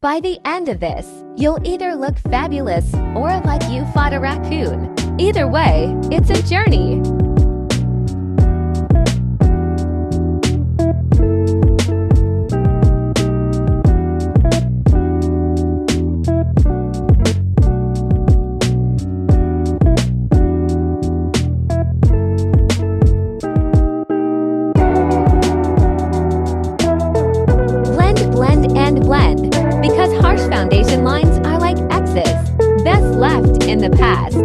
By the end of this, you'll either look fabulous or like you fought a raccoon. Either way, it's a journey. Blend and blend, because harsh foundation lines are like X's, best left in the past.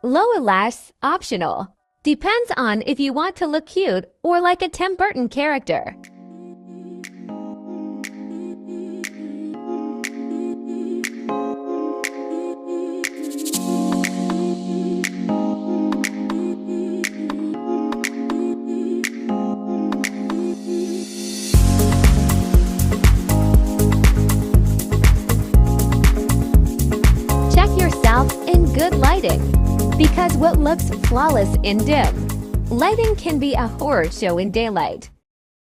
Lower lash optional. Depends on if you want to look cute or like a Tim Burton character. Check yourself in good lighting. Because what looks flawless in dim, lighting can be a horror show in daylight.